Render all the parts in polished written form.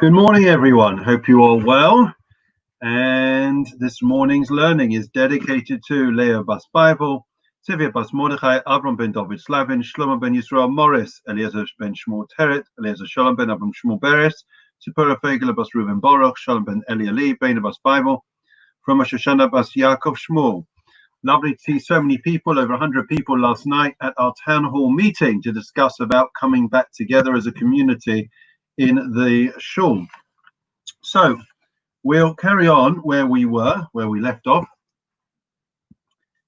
Good morning, everyone. Hope you are well. And this morning's learning is dedicated to Leo Bas Bible, Tivia Bas Mordechai, Avram ben David Slavin, Shlomo ben Yisrael Morris, Eliezer ben Shmuel Teret, Eliezer Shalom ben Avram Shmuel Beres, Tzipora Fegele Bas Reuven Baruch, Shalom ben Eli Ali, Ben Bas Bible, from Shoshana Bas Yaakov Shmuel. Lovely to see so many people, over 100 people last night at our town hall meeting to discuss about coming back together as a community in the shul. So we'll carry on where we left off.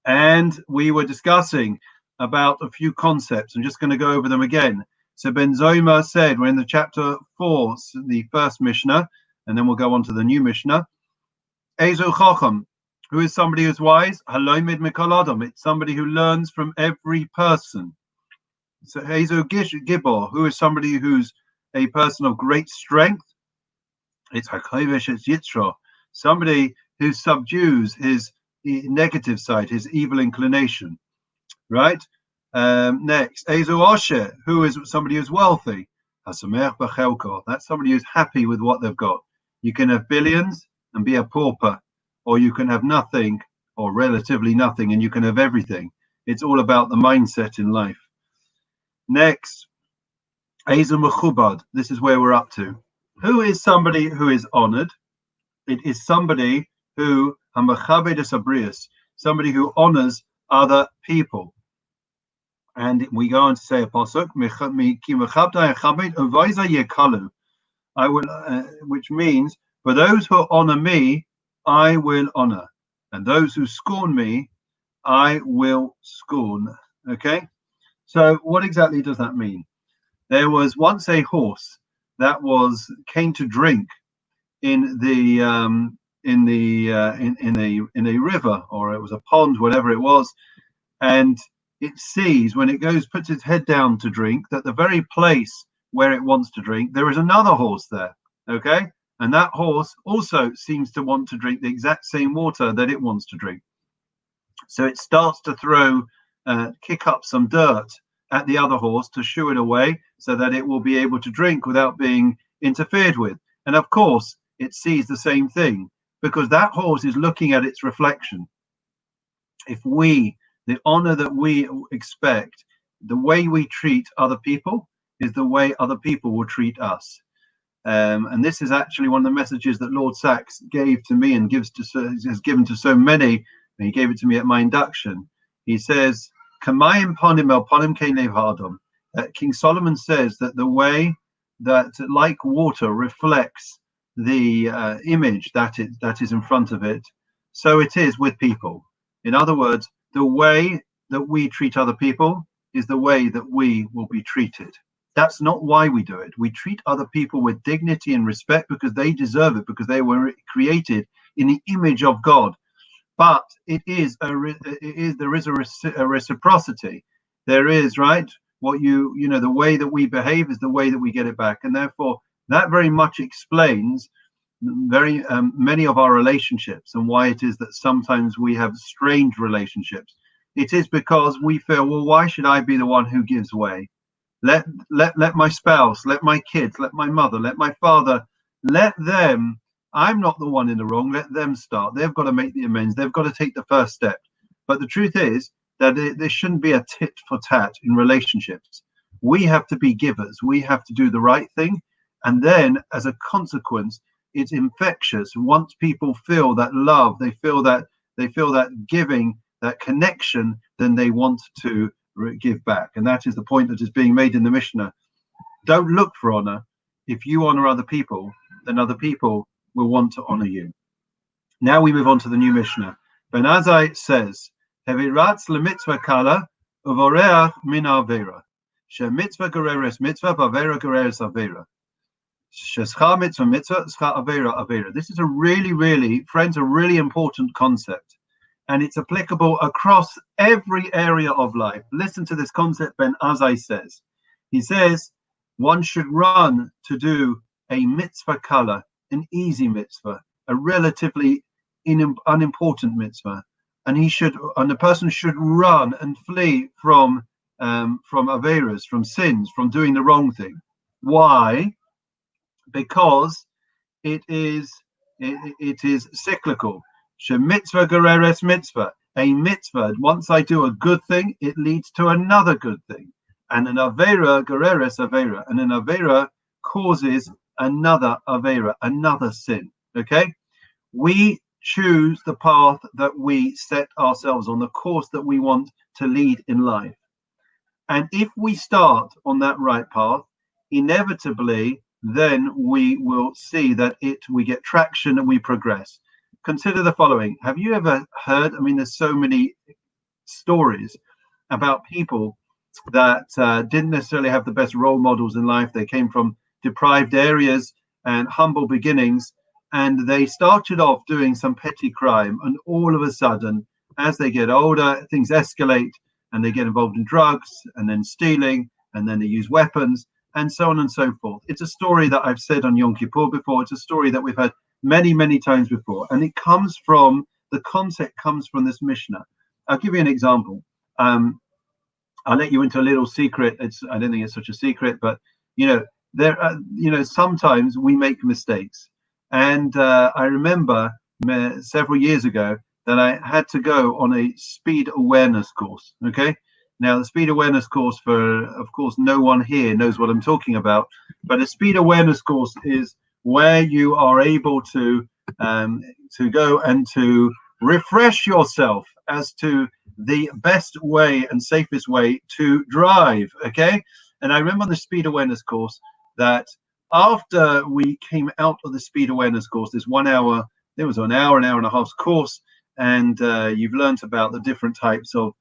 And we were discussing about a few concepts. I'm just going to go over them again. So Ben Zoma said, we're in the chapter 4, the first Mishnah, and then we'll go on to the new Mishnah. Ezo Chacham, who is somebody who's wise? Halomid Mikol Adam, it's somebody who learns from every person. So Ezo Gibor, who is somebody who's a person of great strength? It's Hakovish, it's Yitzro, somebody who subdues his negative side, his evil inclination, right? Next, Ezo Osher, who is somebody who's wealthy. Hasamech Bachelko, that's somebody who's happy with what they've got. You can have billions and be a pauper, or you can have nothing or relatively nothing and you can have everything. It's all about the mindset in life. Next, Ezo Mechubad, this is where we're up to. Who is somebody who is honored? It is somebody who, somebody who honors other people. And we go on to say a pasuk, I will, which means, for those who honor me, I will honor, and those who scorn me, I will scorn. Okay, so what exactly does that mean? There was once a horse that came to drink in a river, or it was a pond, whatever it was, and it sees, when it puts its head down to drink, that the very place where it wants to drink, there is another horse there. Okay, and that horse also seems to want to drink the exact same water that it wants to drink. So it starts to kick up some dirt at the other horse to shoo it away so that it will be able to drink without being interfered with. And of course, it sees the same thing because that horse is looking at its reflection. If the honor that we expect, the way we treat other people is the way other people will treat us. And this is actually one of the messages that Lord Sachs gave to me and has given to so many. And he gave it to me at my induction. He says, King Solomon says that the way that, like water, reflects the image that is in front of it, so it is with people. In other words, the way that we treat other people is the way that we will be treated. That's not why we do it. We treat other people with dignity and respect because they deserve it, because they were created in the image of God. But there is a reciprocity. There is, right? The way that we behave is the way that we get it back, and therefore that very much explains many of our relationships and why it is that sometimes we have strained relationships. It is because we feel, well, why should I be the one who gives way? Let my spouse, let my kids, let my mother, let my father, let them. I'm not the one in the wrong. Let them start. They've got to make the amends. They've got to take the first step. But the truth is that there shouldn't be a tit for tat in relationships. We have to be givers. We have to do the right thing. And then as a consequence, it's infectious. Once people feel that love, they feel that giving, that connection, then they want to give back. And that is the point that is being made in the Mishnah. Don't look for honor. If you honor other people, then other people will want to honor you. Now we move on to the new Mishnah. Ben Azai says, Heviratz lemitzvah kala uvoreach min avera. She mitzvah gereres mitzvah, avera gereres avera. Shescha mitzvah mitzvah, scha avera avera. This is a really, friends, a really important concept. And it's applicable across every area of life. Listen to this concept Ben Azai says. He says, one should run to do a mitzvah kala, an easy mitzvah, a relatively unimportant mitzvah, and the person should run and flee from averas, from sins, from doing the wrong thing. Why? because it is cyclical. Mitzvah gereres mitzvah. A mitzvah, once I do a good thing, it leads to another good thing. And an avera gereres avera. And an avera causes another avera, another sin. Okay? We choose the path that we set ourselves on, the course that we want to lead in life. And if we start on that right path, inevitably, then we will see that we get traction and we progress. Consider the following. Have you ever heard? I mean, there's so many stories about people that didn't necessarily have the best role models in life. They came from deprived areas and humble beginnings, and they started off doing some petty crime. And all of a sudden, as they get older, things escalate and they get involved in drugs and then stealing, and then they use weapons and so on and so forth. It's a story that I've said on Yom Kippur before. It's a story that we've had many, many times before. And it comes from, the concept comes from this Mishna. I'll give you an example. I'll let you into a little secret. I don't think it's such a secret, but there are, sometimes we make mistakes. And I remember several years ago that I had to go on a speed awareness course. Okay. Now, the speed awareness course, of course, no one here knows what I'm talking about, but a speed awareness course is where you are able to go and to refresh yourself as to the best way and safest way to drive. Okay. And I remember on the speed awareness course that after we came out of the speed awareness course, there was an hour and a half course, and you've learnt about the different types of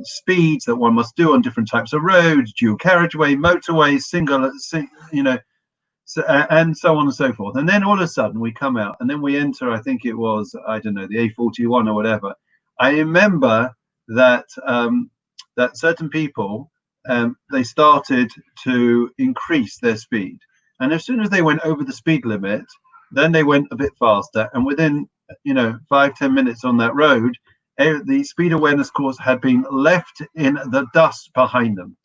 speeds that one must do on different types of roads, dual carriageway, motorways, and so on and so forth. And then all of a sudden we come out, and then we enter, I think it was, I don't know, the A41 or whatever. I remember that that certain people, they started to increase their speed, and as soon as they went over the speed limit, then they went a bit faster, and within 5-10 minutes on that road, the speed awareness course had been left in the dust behind them.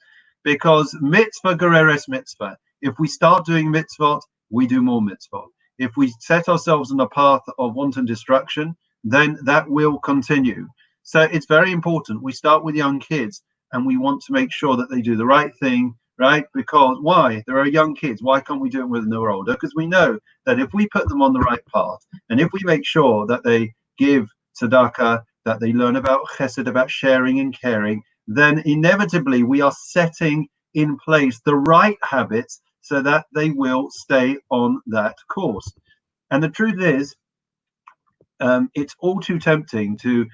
Because mitzvah gereres mitzvah, if we start doing mitzvot, we do more mitzvot. If we set ourselves on a path of wanton destruction, then that will continue. So it's very important. We start with young kids, and we want to make sure that they do the right thing, right? Because why? There are young kids. Why can't we do it when they're older? Because we know that if we put them on the right path, and if we make sure that they give tzedakah, that they learn about chesed, about sharing and caring, then inevitably we are setting in place the right habits so that they will stay on that course. And the truth is, it's all too tempting to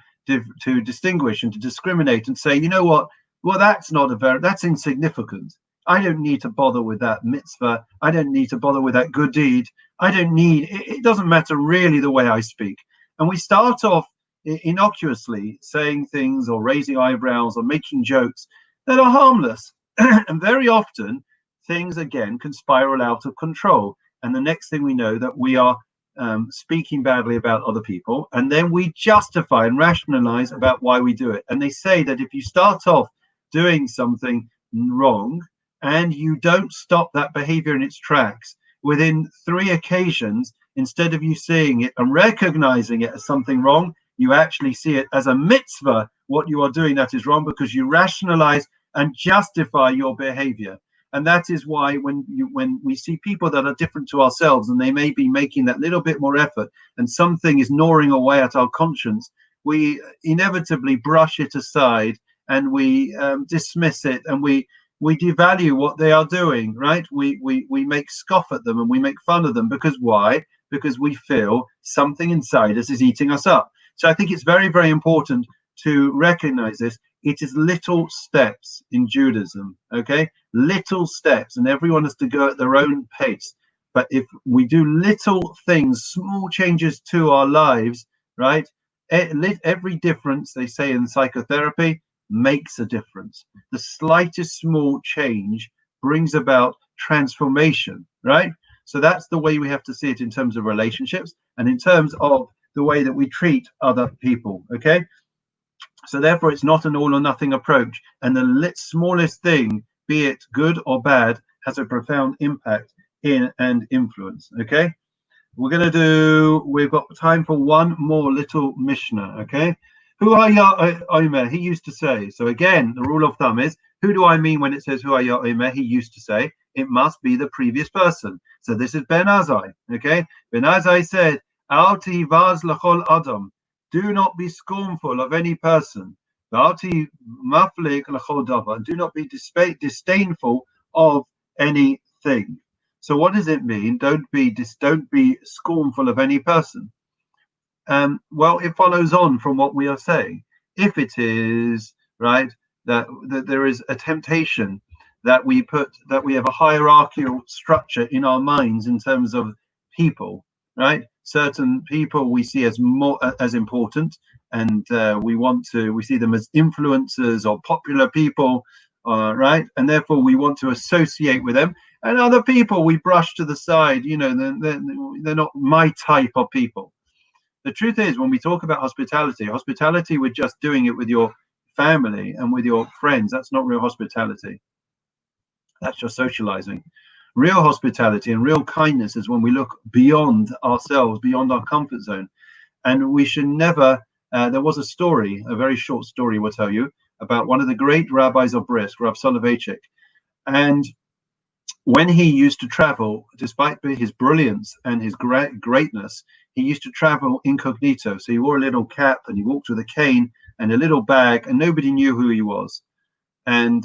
distinguish and to discriminate and say, you know what? Well, that's insignificant. I don't need to bother with that mitzvah. I don't need to bother with that good deed. It doesn't matter really the way I speak. And we start off innocuously saying things or raising eyebrows or making jokes that are harmless. And very often things again can spiral out of control. And the next thing we know, that we are speaking badly about other people, and then we justify and rationalize about why we do it. And they say that if you start off doing something wrong and you don't stop that behavior in its tracks, within 3 occasions, instead of you seeing it and recognizing it as something wrong, you actually see it as a mitzvah. What you are doing that is wrong, because you rationalize and justify your behavior. And that is why when we see people that are different to ourselves, and they may be making that little bit more effort, and something is gnawing away at our conscience, we inevitably brush it aside, and we dismiss it, and we devalue what they are doing, right? We make scoff at them, and we make fun of them. Because why? Because we feel something inside us is eating us up. So I think it's very, very important to recognize this. It is little steps in Judaism, okay? Little steps, and everyone has to go at their own pace. But if we do little things, small changes to our lives, right? Every difference, they say in psychotherapy, makes a difference. The slightest small change brings about transformation, right? So that's the way we have to see it in terms of relationships and in terms of the way that we treat other people, okay? So therefore, it's not an all or nothing approach. And the smallest thing, be it good or bad, has a profound impact in and influence. Okay, we've got time for one more little Mishnah. Okay, who are ya Omer? He used to say. So again, the rule of thumb is, who do I mean when it says who are ya Omer? He used to say it must be the previous person. So this is Ben Azai. Okay, Ben Azai said, Al tivaz lachol adam. Do not be scornful of any person. Al maflik lachol davar. Do not be disdainful of anything. So what does it mean? Don't be scornful of any person. Well, it follows on from what we are saying. If it is right that there is a temptation that we have a hierarchical structure in our minds in terms of people, right? Certain people we see as more as important, and we see them as influencers or popular people, right? And therefore we want to associate with them. And other people we brush to the side. They're not my type of people. The truth is, when we talk about hospitality, we're just doing it with your family and with your friends. That's not real hospitality. That's just socializing. Real hospitality and real kindness is when we look beyond ourselves, beyond our comfort zone. And we should never, there was a story, a very short story, we'll tell you, about one of the great rabbis of Brisk, Rav Soloveitchik. And when he used to travel, despite his brilliance and his greatness, he used to travel incognito. So he wore a little cap and he walked with a cane and a little bag, and nobody knew who he was. And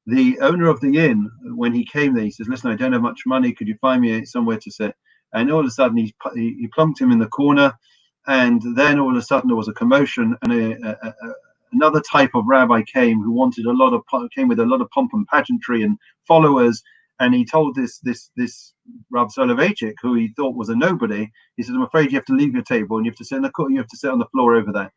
the owner of the inn, when he came there, he says, "Listen, I don't have much money. Could you find me somewhere to sit?" And all of a sudden, he plunked him in the corner. And then all of a sudden, there was a commotion, and another type of rabbi came who came with a lot of pomp and pageantry and followers. And he told this Rav Soloveitchik, who he thought was a nobody, he says, "I'm afraid you have to leave your table and you have to sit in the you have to sit on the floor over there."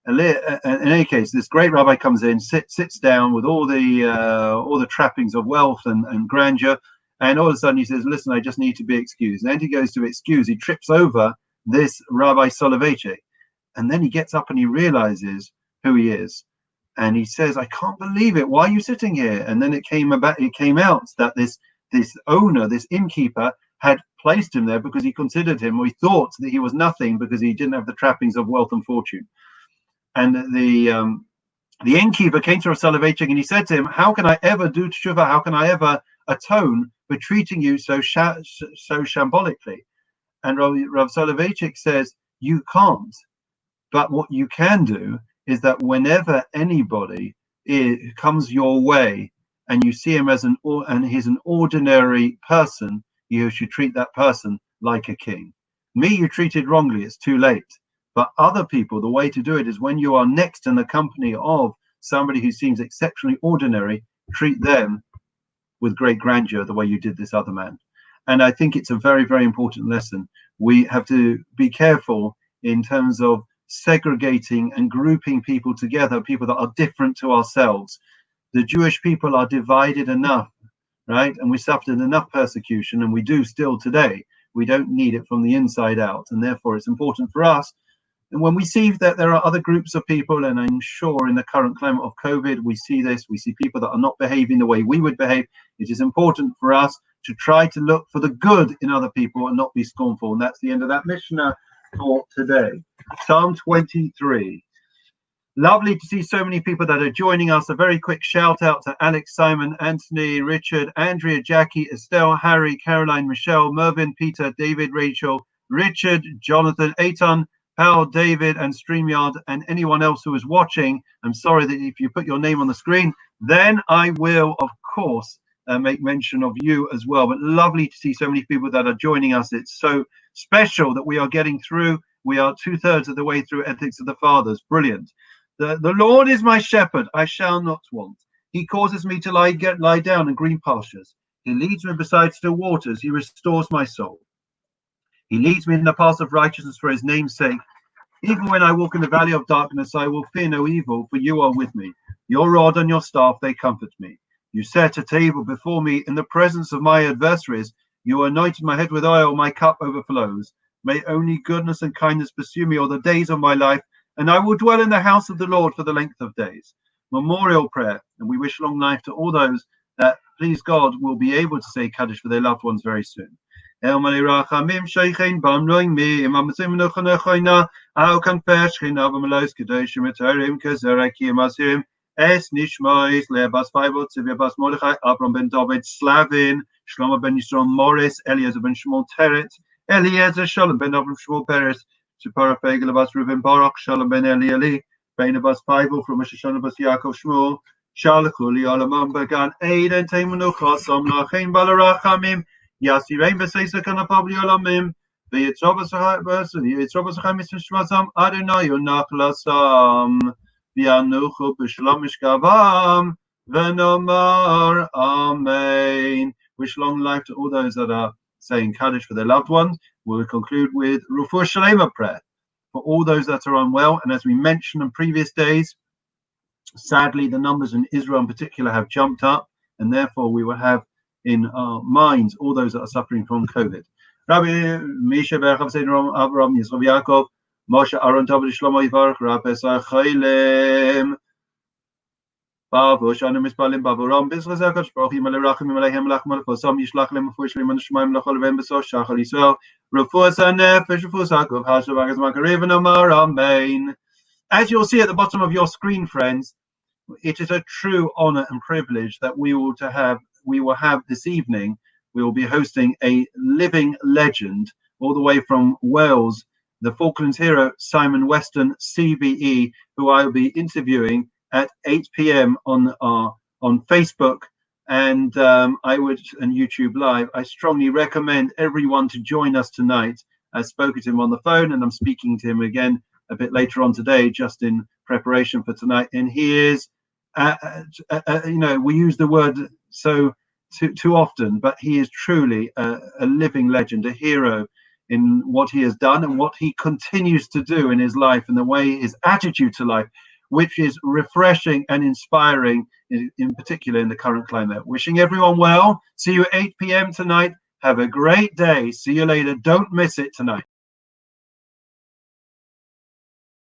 And in any case, this great rabbi comes in, sits down with all the trappings of wealth and grandeur, and all of a sudden he says, "Listen, I just need to be excused." And then he goes to excuse. He trips over this Rabbi Soloveitchik, and then he gets up and he realizes who he is. And he says, "I can't believe it. Why are you sitting here?" And then it came out that this owner, this innkeeper, had placed him there because he considered him, or he thought that he was nothing because he didn't have the trappings of wealth and fortune. And the innkeeper came to Rav Soloveitchik and he said to him, "How can I ever do tshuva? How can I ever atone for treating you so shambolically?" And Rav Soloveitchik says, "You can't. But what you can do is that whenever anybody comes your way and you see him as he's an ordinary person, you should treat that person like a king. Me, you treated wrongly. It's too late. But other people, the way to do it is when you are next in the company of somebody who seems exceptionally ordinary, treat them with great grandeur the way you did this other man." And I think it's a very, very important lesson. We have to be careful in terms of segregating and grouping people together, people that are different to ourselves. The Jewish people are divided enough, right? And we suffered enough persecution, and we do still today. We don't need it from the inside out. And therefore, it's important for us. And when we see that there are other groups of people, and I'm sure in the current climate of COVID, we see this, we see people that are not behaving the way we would behave, it is important for us to try to look for the good in other people and not be scornful. And that's the end of that Mishnah for today. Psalm 23. Lovely to see so many people that are joining us. A very quick shout out to Alex, Simon, Anthony, Richard, Andrea, Jackie, Estelle, Harry, Caroline, Michelle, Mervyn, Peter, David, Rachel, Richard, Jonathan, Eitan, Paul, David, and StreamYard, and anyone else who is watching. I'm sorry that if you put your name on the screen, then I will, of course, make mention of you as well. But lovely to see so many people that are joining us. It's so special that we are getting through. We are 2/3 of the way through Ethics of the Fathers. Brilliant. The Lord is my shepherd, I shall not want. He causes me to lie down in green pastures. He leads me beside still waters. He restores my soul. He leads me in the path of righteousness for his name's sake. Even when I walk in the valley of darkness, I will fear no evil, for you are with me. Your rod and your staff, they comfort me. You set a table before me in the presence of my adversaries. You anointed my head with oil, my cup overflows. May only goodness and kindness pursue me all the days of my life, and I will dwell in the house of the Lord for the length of days. Memorial prayer, and we wish long life to all those that please God, will be able to say Kaddish for their loved ones very soon. El Malei Rachamim Sheikhin Bam Noimi Imam Simno Khana Au Kan Pershkin Abamalos Kedoshim Etarim Kazeraki Masirim Es Nishmois Lebas Bible Tzivia Mordechai Abram ben David Slavin Shlomo ben Yisrael Morris Eliezer ben Shmuel Teret Eliezer Shalom ben Avram Shmuel Peres Shipara Fegel Bas Reuben Barak Shalom ben Eli Ben Bas Bible from Shoshana Bas Yaakov Shmuel Shalachuli Alamam Bagan Aiden Taimunu Chasom Lachin Balarachamim Yasi Rain Besaisa Kana Pabli Alamim Yitzrobas Chaim Shmasam Adonai Nachlasam Vianuchu B'Shalom Mishkavam Venomar Amen. Wish long life to all those that are saying Kaddish for their loved ones. We'll conclude with Refuah Shalema prayer for all those that are unwell. And as we mentioned in previous days, sadly, the numbers in Israel in particular have jumped up, and therefore we will have in our minds all those that are suffering from COVID. Rabbi Misha Berchav Seidrom Avram Yisrael Yaakov Moshe Aaron David Shlomo Yivarach Rabbi Chaylem Bavu Shanu Mispalim Bavu Ram Bizchaz Akash Baruch Yimalei Rachim Yimalei Hemlach Malach Vosam Yishlach Lem Refuah Shalema Neshamaim Lachol Vem Besos Shachal Yisrael Refuah Sanefesh Refuah Sakov Hashav Agas Makarev Amar Amen. As you'll see at the bottom of your screen, friends, it is a true honor and privilege that we will have this evening. We will be hosting a living legend all the way from Wales, the Falklands hero Simon Weston, CBE, who I will be interviewing at 8 p.m. on Facebook and YouTube Live. I strongly recommend everyone to join us tonight. I spoke to him on the phone, and I'm speaking to him again a bit later on today, just in preparation for tonight. And he is, we use the word so too often, but he is truly a living legend, a hero in what he has done and what he continues to do in his life, and the way his attitude to life, which is refreshing and inspiring, in particular in the current climate. Wishing everyone well. See you at 8 p.m. tonight. Have a great day. See you later. Don't miss it tonight.